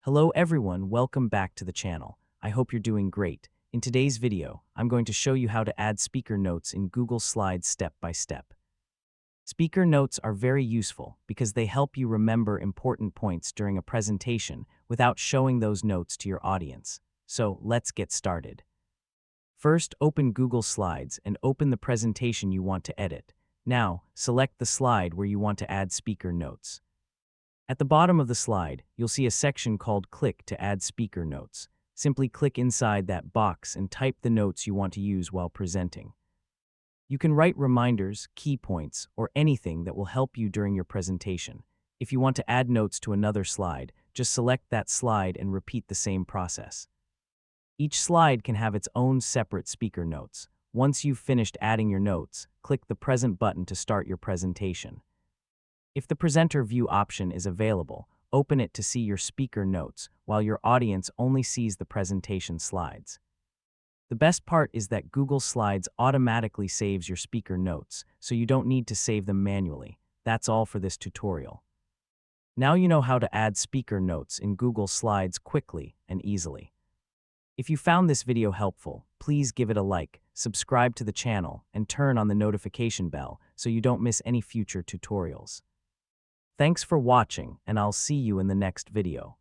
Hello everyone, welcome back to the channel. I hope you're doing great. In today's video, I'm going to show you how to add speaker notes in Google Slides step by step. Speaker notes are very useful because they help you remember important points during a presentation without showing those notes to your audience. So let's get started. First, open Google Slides and open the presentation you want to edit. Now, select the slide where you want to add speaker notes. At the bottom of the slide, you'll see a section called Click to add speaker notes. Simply click inside that box and type the notes you want to use while presenting. You can write reminders, key points, or anything that will help you during your presentation. If you want to add notes to another slide, just select that slide and repeat the same process. Each slide can have its own separate speaker notes. Once you've finished adding your notes, click the Present button to start your presentation. If the Presenter View option is available, open it to see your speaker notes, while your audience only sees the presentation slides. The best part is that Google Slides automatically saves your speaker notes, so you don't need to save them manually. That's all for this tutorial. Now you know how to add speaker notes in Google Slides quickly and easily. If you found this video helpful, please give it a like, subscribe to the channel, and turn on the notification bell so you don't miss any future tutorials. Thanks for watching, and I'll see you in the next video.